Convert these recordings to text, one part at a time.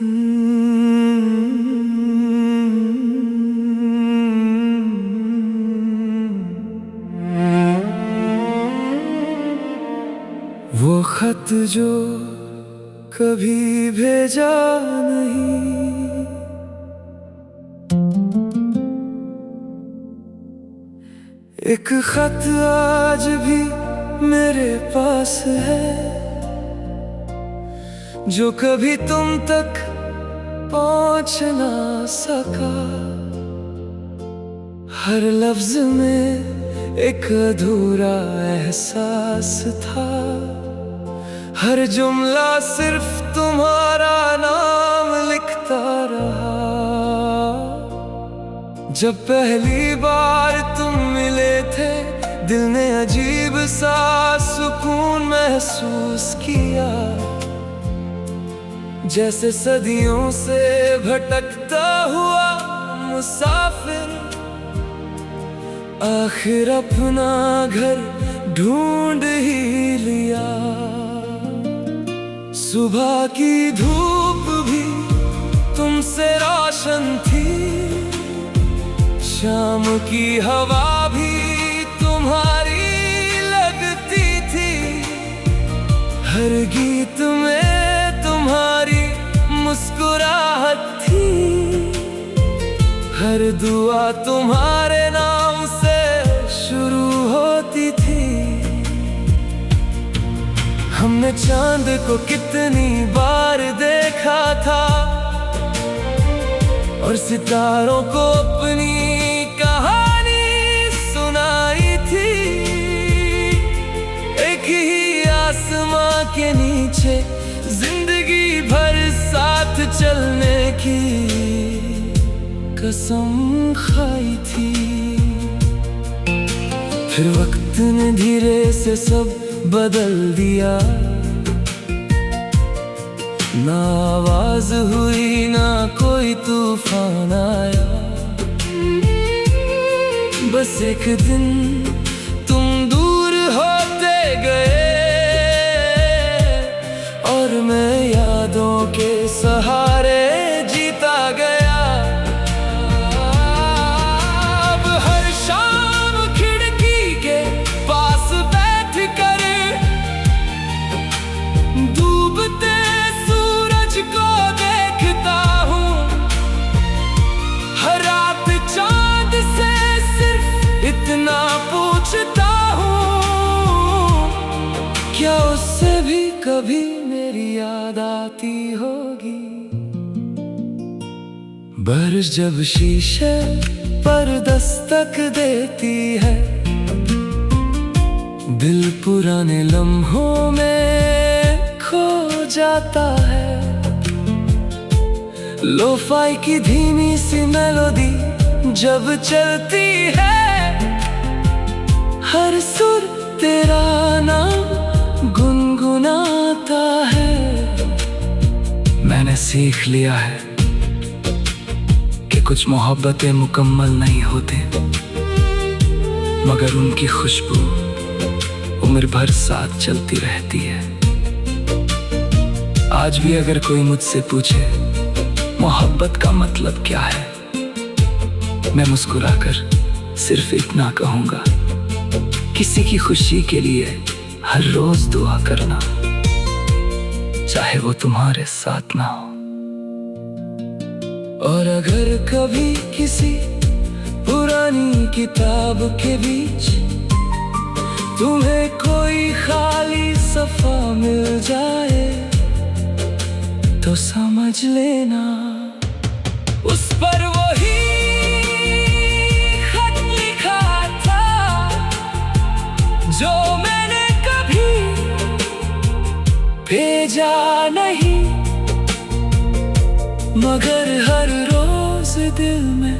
वो खत जो कभी भेजा नहीं, एक खत आज भी मेरे पास है जो कभी तुम तक पहुंच ना सका। हर लफ्ज में एक अधूरा एहसास था, हर जुमला सिर्फ तुम्हारा नाम लिखता रहा। जब पहली बार तुम मिले थे, दिल ने अजीब सा सुकून महसूस किया, जैसे सदियों से भटकता हुआ मुसाफिर आखिर अपना घर ढूंढ ही लिया। सुबह की धूप भी तुमसे रोशन थी, शाम की हवा भी तुम्हारी लगती थी। हर गीत में तुम्हारी मुस्कुराहट थी, हर दुआ तुम्हारे नाम से शुरू होती थी। हमने चांद को कितनी बार देखा था और सितारों को अपनी कहानी सुनाई थी। एक ही आसमां के नीचे जिंदगी भर साथ चलने की कसम खाई थी। फिर वक्त ने धीरे से सब बदल दिया, ना आवाज हुई ना कोई तूफान आया। बस एक दिन तुम दूर होते गए और मैं यादों के सहारे जीता गया। अब हर शाम खिड़की के पास बैठ कर डूबते सूरज को देखता हूँ। हर रात चांद से सिर्फ इतना पूछता हूँ, क्या उससे भी कभी मेरी याद आती होगी। बारिश जब शीशे पर दस्तक देती है, दिल पुराने लम्हों में खो जाता है। लोफाई की धीमी सी मेलोडी जब चलती है, हर सुर तेरा नाम गुनगुनाता है। मैंने सीख लिया है कि कुछ मोहब्बतें मुकम्मल नहीं होती, मगर उनकी खुशबू उम्र भर साथ चलती रहती है। आज भी अगर कोई मुझसे पूछे मोहब्बत का मतलब क्या है, मैं मुस्कुराकर सिर्फ इतना कहूँगा, किसी की खुशी के लिए हर रोज दुआ करना, चाहे वो तुम्हारे साथ ना हो। और अगर कभी किसी पुरानी किताब के बीच तुम्हें कोई खाली सफ़ा मिल जाए, तो समझ लेना उस पर वही खत लिखा था जो मैंने कभी भेजा नहीं, मगर हर रोज दिल में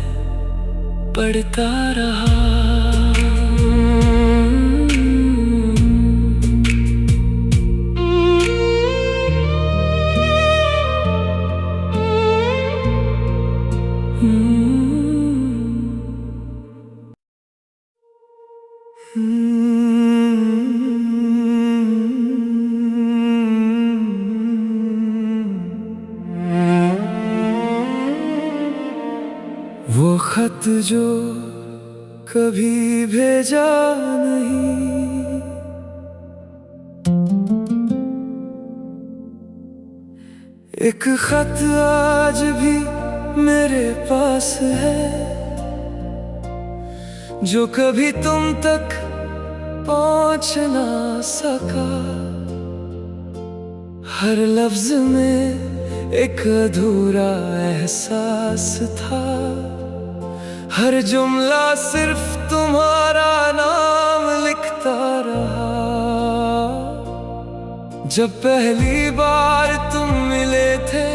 पढ़ता रहा। वो खत जो कभी भेजा नहीं, एक खत आज भी मेरे पास है जो कभी तुम तक पहुंच ना सका। हर लफ्ज में एक अधूरा एहसास था, हर जुमला सिर्फ तुम्हारा नाम लिखता रहा। जब पहली बार तुम मिले थे,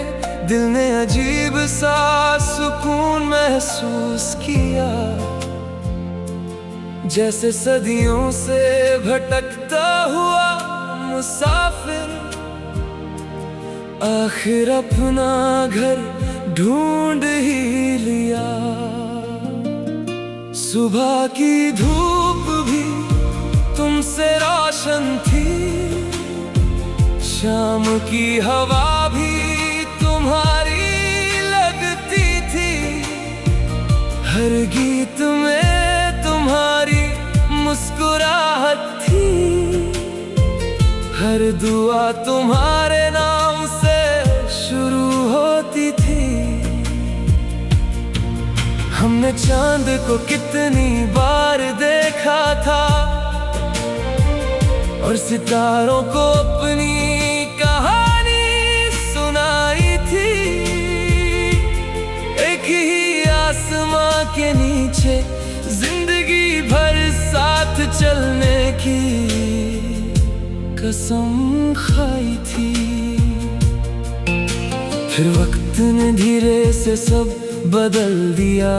दिल ने अजीब सा सुकून महसूस किया, जैसे सदियों से भटकता हुआ मुसाफिर आखिर अपना घर ढूंढ ही लिया। सुबह की धूप भी तुमसे रोशन थी, शाम की हवा भी तुम्हारी लगती थी। हर गीत में तुम्हारी मुस्कुराहट थी, हर दुआ तुम्हारे नाम से शुरू होती थी। हमने चांद को कितनी बार देखा था और सितारों को अपनी कहानी सुनाई थी। एक ही आसमां के नीचे जिंदगी भर साथ चलने की कसम खाई थी। फिर वक्त ने धीरे से सब बदल दिया,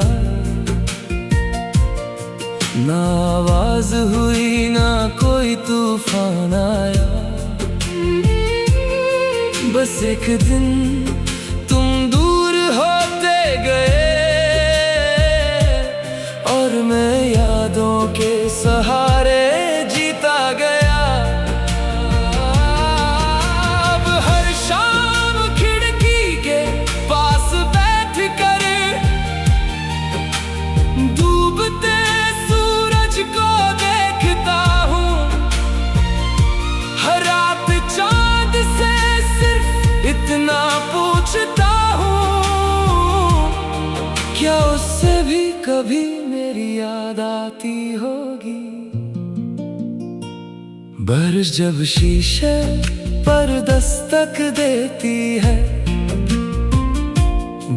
ना आवाज हुई ना कोई तूफान आया। बस एक दिन तुम दूर होते गए और मैं यादों के सहारे जीता गया। अब हर शाम खिड़की के पास बैठ कर डूबते सूरज को देखता हूँ। हर रात चांद से सिर्फ इतना पूछता हूँ, क्या उससे भी कभी मेरी याद आती होगी। बारिश जब शीशे पर दस्तक देती है,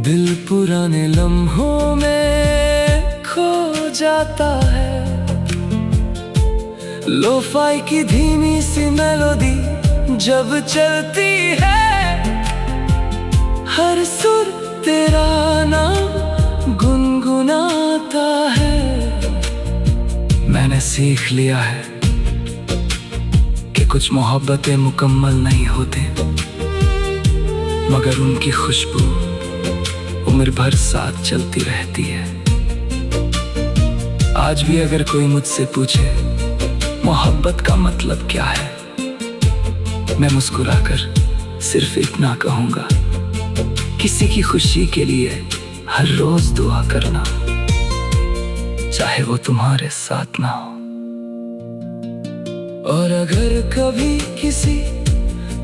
दिल पुराने लम्हों में खो जाता है। लोफाई की धीमी सी मेलोडी जब चलती है, हर सुर तेरा नाम गुनगुनाता है। मैंने सीख लिया है कि कुछ मोहब्बतें मुकम्मल नहीं होती, मगर उनकी खुशबू उम्र भर साथ चलती रहती है। आज भी अगर कोई मुझसे पूछे मोहब्बत का मतलब क्या है, मैं मुस्कुराकर सिर्फ इतना कहूंगा, किसी की खुशी के लिए हर रोज दुआ करना, चाहे वो तुम्हारे साथ ना हो। और अगर कभी किसी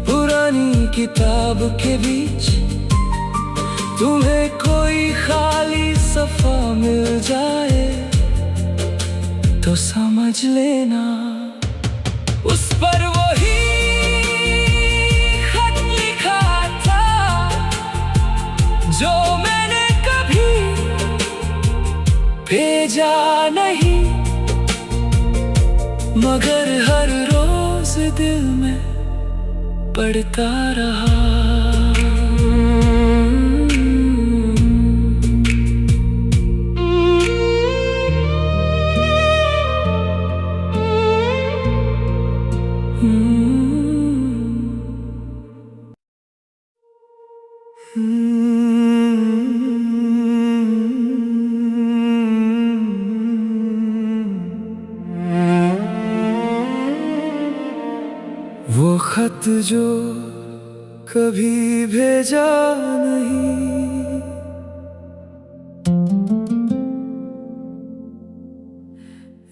पुरानी किताब के बीच तुम्हें कोई खाली सफा मिल जाए, तो समझ लेना उस पर वही खत लिखा था जो मैंने कभी भेजा नहीं, मगर हर रोज दिल में पढ़ता रहा। वो खत जो कभी भेजा नहीं।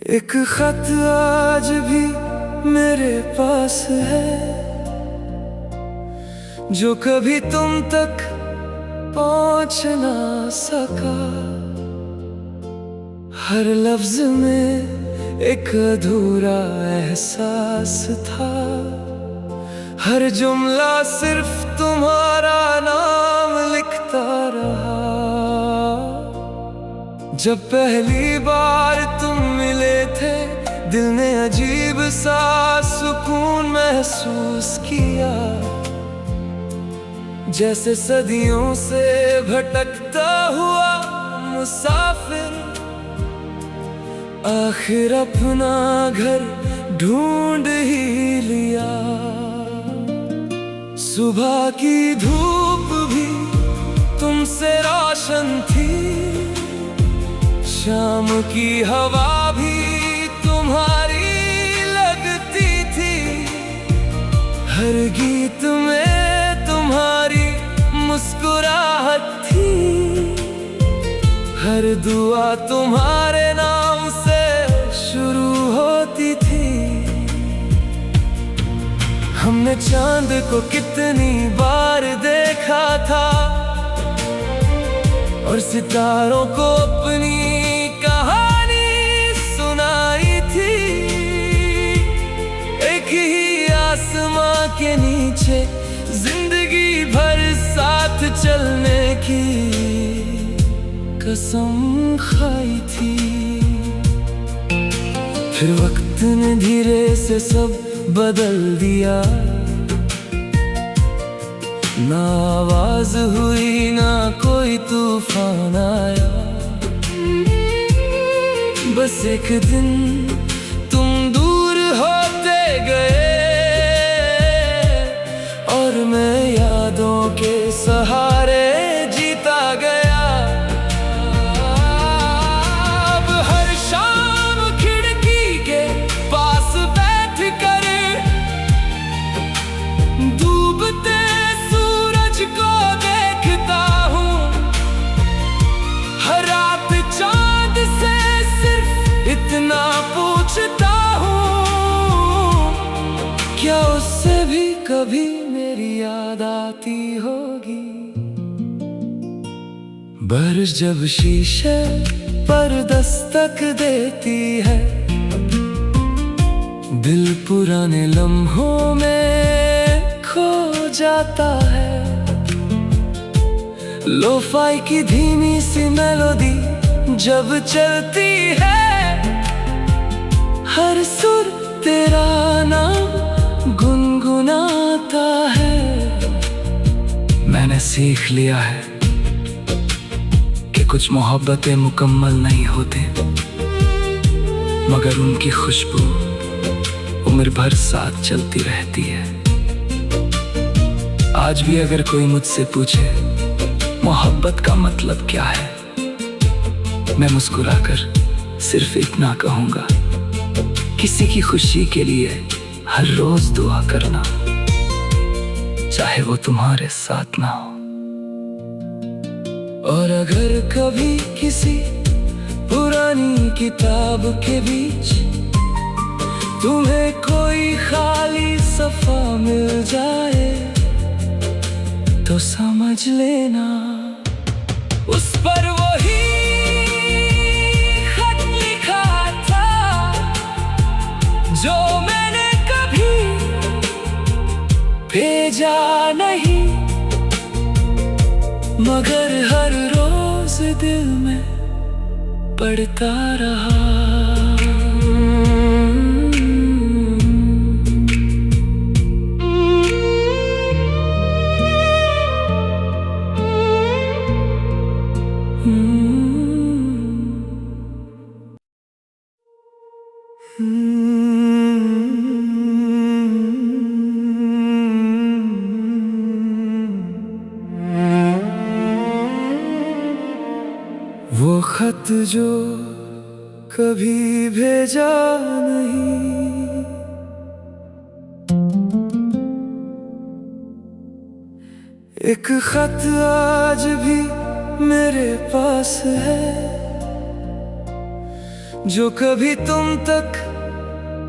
एक खत आज भी मेरे पास है, जो कभी तुम तक पहुंच ना सका। हर लफ्ज में एक अधूरा एहसास था, हर जुमला सिर्फ तुम्हारा नाम लिखता रहा। जब पहली बार तुम मिले थे, दिल ने अजीब सा सुकून महसूस किया, जैसे सदियों से भटकता हुआ मुसाफिर आखिर अपना घर ढूंढ ही लिया। सुबह की धूप भी तुमसे रोशन थी, शाम की हवा भी तुम्हारी लगती थी। हर गीत में तुम्हारी मुस्कुराहट थी, हर दुआ तुम्हारे नाम से शुरू होती थी। हमने चांद को कितनी बार देखा था, और सितारों को अपनी कहानी सुनाई थी। एक ही आसमां के नीचे जिंदगी भर साथ चलने की कसम खाई थी। फिर वक्त ने धीरे से सब बदल दिया, ना आवाज हुई ना कोई तूफान आया। बस एक दिन तुम दूर होते गए, और मैं यादों के सहारे जीता गया। अब हर शाम खिड़की के पास बैठ कर डूबते सूरज को देखता हूँ। हर रात चांद से सिर्फ इतना पूछता हूँ, क्या उससे भी कभी मेरी याद आती होगी। बारिश जब शीशे पर दस्तक देती है, दिल पुराने लम्हों में खो जाता है। लोफाई की धीमी सी मेलोडी जब चलती है, हर सुर तेरा नाम गुनगुनाता है। मैंने सीख लिया है कि कुछ मोहब्बतें मुकम्मल नहीं होती, मगर उनकी खुशबू उम्र भर साथ चलती रहती है। आज भी अगर कोई मुझसे पूछे मोहब्बत का मतलब क्या है, मैं मुस्कुराकर सिर्फ इतना कहूँगा, किसी की खुशी के लिए हर रोज दुआ करना, चाहे वो तुम्हारे साथ ना हो। और अगर कभी किसी पुरानी किताब के बीच तुम्हें कोई खाली सफ़ा मिल जाए, तो समझ लेना उस पर वही खत लिखा था, जो मैंने कभी भेजा नहीं, मगर हर रोज दिल में पढ़ता रहा। वो खत जो कभी भेजा नहीं, एक खत आज भी मेरे पास है, जो कभी तुम तक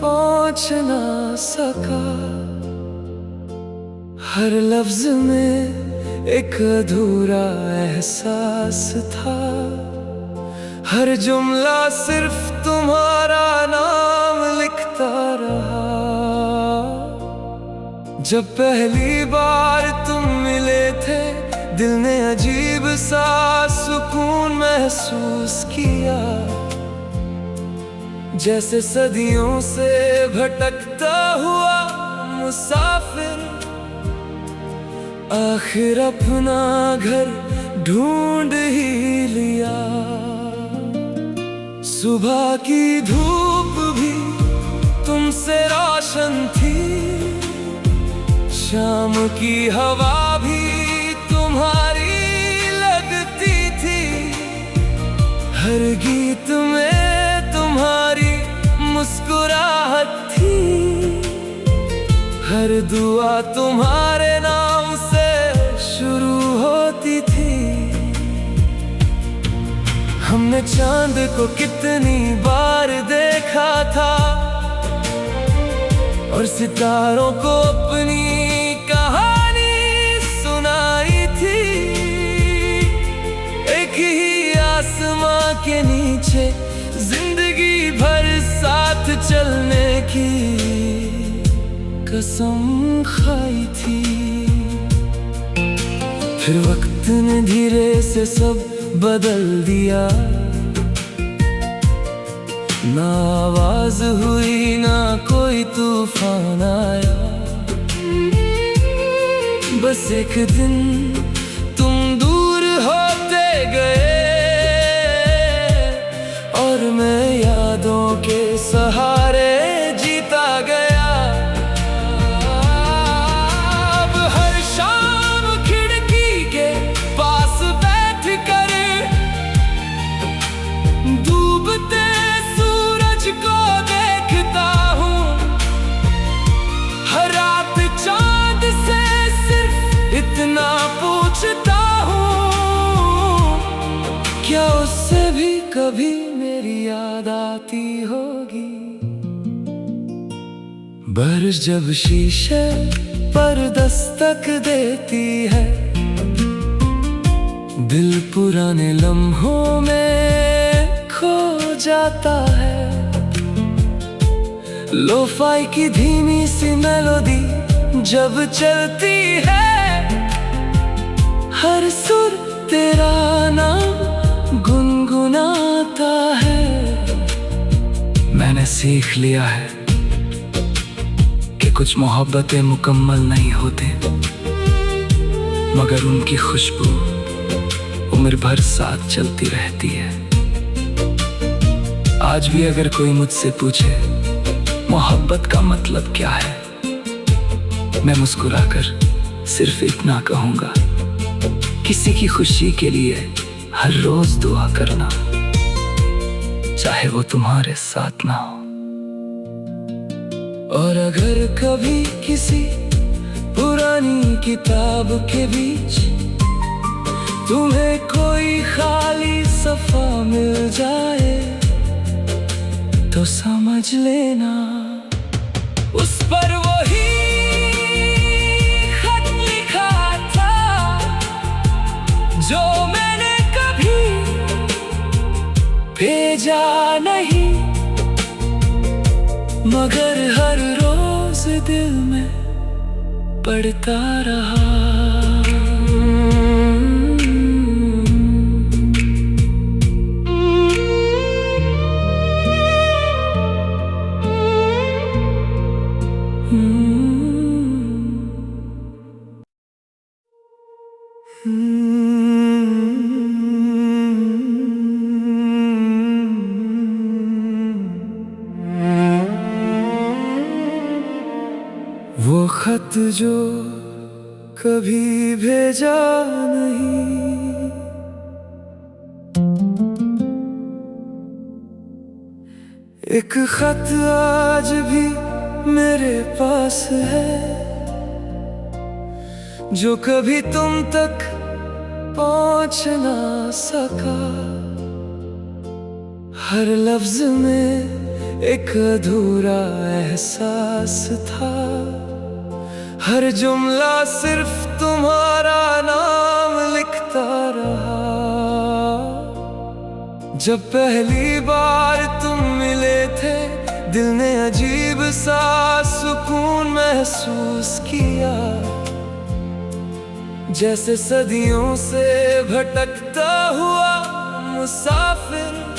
पहुंच ना सका। हर लफ्ज में एक अधूरा एहसास था, हर जुमला सिर्फ तुम्हारा नाम लिखता रहा। जब पहली बार तुम मिले थे, दिल ने अजीब सा सुकून महसूस किया, जैसे सदियों से भटकता हुआ मुसाफिर आखिर अपना घर ढूंढ ही लिया। सुबह की धूप भी तुमसे रोशन थी, शाम की हवा भी तुम्हारी लगती थी। हर गीत में तुम्हारी मुस्कुराहट थी, हर दुआ तुम्हारे नाम से शुरू होती थी। हमने चांद को कितनी बार देखा था, और सितारों को अपनी कहानी सुनाई थी। एक ही आसमां के नीचे जिंदगी भर साथ चलने की कसम खाई थी। फिर वक्त ने धीरे से सब बदल दिया, ना आवाज हुई ना कोई तूफान आया। बस एक दिन तुम दूर होते गए, और मैं यादों के सहारे जीता गया। अब हर शाम खिड़की के पास बैठ कर डूबते सूरज को देखता हूँ। हर रात चांद से सिर्फ इतना पूछता हूँ, क्या उससे भी कभी मेरी याद आती होगी। बारिश जब शीशे पर दस्तक देती है, दिल पुराने लम्हों में खो जाता है। लोफाई की धीमी सी मेलोडी जब चलती है, हर सुर तेरा नाम गुनगुनाता है। मैंने सीख लिया है कि कुछ मोहब्बतें मुकम्मल नहीं होती, मगर उनकी खुशबू उम्र भर साथ चलती रहती है। आज भी अगर कोई मुझसे पूछे मोहब्बत का मतलब क्या है, मैं मुस्कुराकर सिर्फ इतना कहूंगा, किसी की खुशी के लिए हर रोज दुआ करना, चाहे वो तुम्हारे साथ ना हो। और अगर कभी किसी पुरानी किताब के बीच तुम्हें कोई खाली सफ़ा मिल जाए, तो समझ लेना उस पर वही खत लिखा था, जो मैंने कभी भेजा नहीं, मगर हर रोज दिल में पढ़ता रहा। वो खत जो कभी भेजा नहीं, एक खत आज भी मेरे पास है, जो कभी तुम तक पहुंच ना सका। हर लफ्ज में एक अधूरा एहसास था, हर जुमला सिर्फ तुम्हारा नाम लिखता रहा। जब पहली बार तुम मिले थे, दिल ने अजीब सा सुकून महसूस किया, जैसे सदियों से भटकता हुआ मुसाफिर